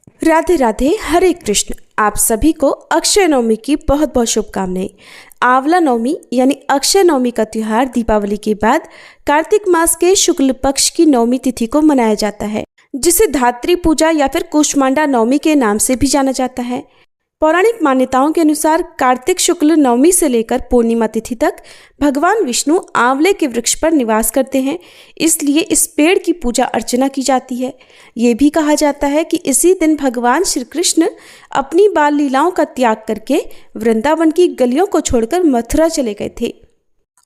राधे राधे, हरे कृष्ण। आप सभी को अक्षय नवमी की बहुत बहुत शुभकामनाएं। आंवला नवमी यानी अक्षय नवमी का त्योहार दीपावली के बाद कार्तिक मास के शुक्ल पक्ष की नवमी तिथि को मनाया जाता है, जिसे धात्री पूजा या फिर कुष्मांडा नवमी के नाम से भी जाना जाता है। पौराणिक मान्यताओं के अनुसार कार्तिक शुक्ल नवमी से लेकर पूर्णिमा तिथि तक भगवान विष्णु आंवले के वृक्ष पर निवास करते हैं, इसलिए इस पेड़ की पूजा अर्चना की जाती है। ये भी कहा जाता है कि इसी दिन भगवान श्री कृष्ण अपनी बाल लीलाओं का त्याग करके वृंदावन की गलियों को छोड़कर मथुरा चले गए थे।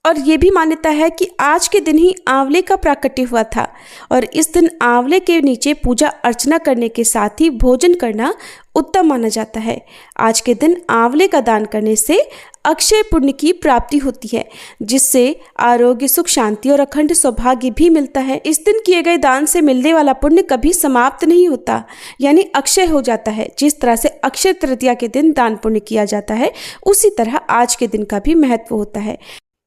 और ये भी मान्यता है कि आज के दिन ही आंवले का प्राकट्य हुआ था और इस दिन आंवले के नीचे पूजा अर्चना करने के साथ ही भोजन करना उत्तम माना जाता है। आज के दिन आंवले का दान करने से अक्षय पुण्य की प्राप्ति होती है, जिससे आरोग्य, सुख, शांति और अखंड सौभाग्य भी मिलता है। इस दिन किए गए दान से मिलने वाला पुण्य कभी समाप्त नहीं होता, यानी अक्षय हो जाता है। जिस तरह से अक्षय तृतीया के दिन दान पुण्य किया जाता है, उसी तरह आज के दिन का भी महत्व होता है।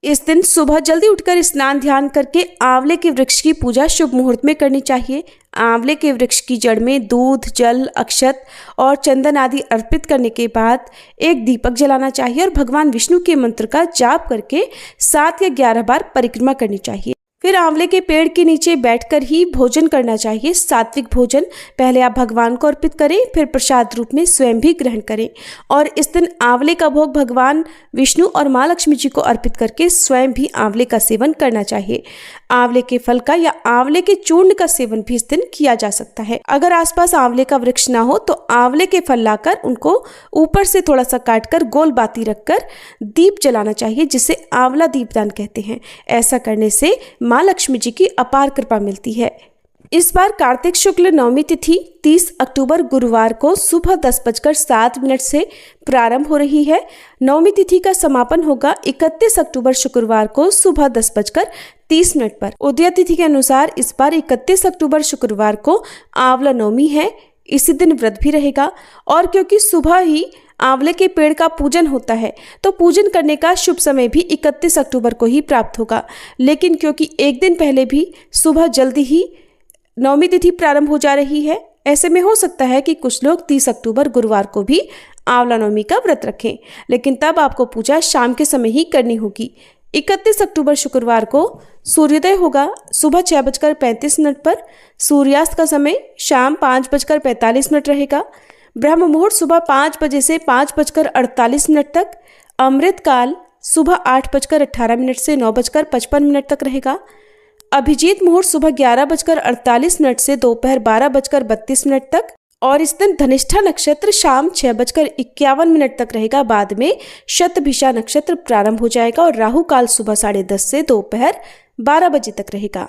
इस दिन सुबह जल्दी उठकर स्नान ध्यान करके आंवले के वृक्ष की पूजा शुभ मुहूर्त में करनी चाहिए। आंवले के वृक्ष की जड़ में दूध, जल, अक्षत और चंदन आदि अर्पित करने के बाद एक दीपक जलाना चाहिए और भगवान विष्णु के मंत्र का जाप करके 7 या 11 बार परिक्रमा करनी चाहिए। फिर आंवले के पेड़ के नीचे बैठकर ही भोजन करना चाहिए। सात्विक भोजन पहले आप भगवान को अर्पित करें, फिर प्रसाद रूप में स्वयं भी ग्रहण करें। और इस दिन आंवले का भोग भगवान विष्णु और माँ लक्ष्मी जी को अर्पित करके स्वयं भी आंवले का सेवन करना चाहिए। आंवले के फल का या आंवले के चूर्ण का सेवन भी इस दिन किया जा सकता है। अगर आसपास आंवले का वृक्ष ना हो तो आंवले के फल लाकर उनको ऊपर से थोड़ा सा काटकर गोल बाती रखकर दीप जलाना चाहिए, जिसे आंवला दीपदान कहते हैं। ऐसा करने से माँ लक्ष्मी जी की अपार कृपा मिलती है। इस बार कार्तिक शुक्ल नवमी तिथि 30 अक्टूबर गुरुवार को सुबह 10:07 से प्रारंभ हो रही है। नवमी तिथि का समापन होगा 31 अक्टूबर शुक्रवार को सुबह 10:30 पर। उदय तिथि के अनुसार इस बार 31 अक्टूबर शुक्रवार को आंवला नवमी है। इसी दिन व्रत भी रहेगा और क्योंकि सुबह ही आंवले के पेड़ का पूजन होता है तो पूजन करने का शुभ समय भी 31 अक्टूबर को ही प्राप्त होगा। लेकिन क्योंकि एक दिन पहले भी सुबह जल्दी ही नवमी तिथि प्रारंभ हो जा रही है, ऐसे में हो सकता है कि कुछ लोग 30 अक्टूबर गुरुवार को भी आंवला नवमी का व्रत रखें, लेकिन तब आपको पूजा शाम के समय ही करनी होगी। 31 अक्टूबर शुक्रवार को सूर्योदय होगा सुबह 6:35 पर। सूर्यास्त का समय शाम 5:45 रहेगा। ब्रह्म मुहूर्त सुबह 5 बजे से 5:48 तक। अमृत काल सुबह 8:18 से 9:55 तक रहेगा। अभिजीत मुहूर्त सुबह 11:48 से दोपहर 12:32 तक। और इस दिन धनिष्ठा नक्षत्र शाम 6:51 तक रहेगा। बाद में शतभिषा नक्षत्र प्रारंभ हो जाएगा और राहु काल सुबह 10:30 से दोपहर 12 बजे तक रहेगा।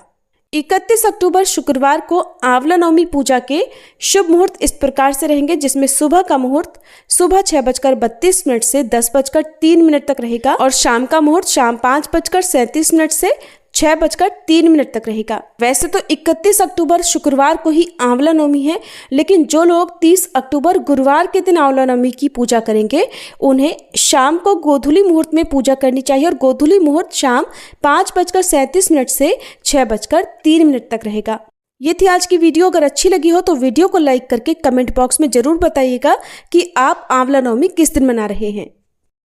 31 अक्टूबर शुक्रवार को आंवला नवमी पूजा के शुभ मुहूर्त इस प्रकार से रहेंगे, जिसमें सुबह का मुहूर्त सुबह 6:32 से 10:03 तक रहेगा और शाम का मुहूर्त शाम 5:37 से 6:03 तक रहेगा। वैसे तो 31 अक्टूबर शुक्रवार को ही आंवला नवमी है, लेकिन जो लोग 30 अक्टूबर गुरुवार के दिन आंवला नवमी की पूजा करेंगे उन्हें शाम को गोधूली मुहूर्त में पूजा करनी चाहिए और गोधूली मुहूर्त शाम 5:37 से 6:03 तक रहेगा। ये थी आज की वीडियो। अगर अच्छी लगी हो तो वीडियो को लाइक करके कमेंट बॉक्स में जरूर बताइएगा कि आप आंवला नवमी किस दिन मना रहे हैं।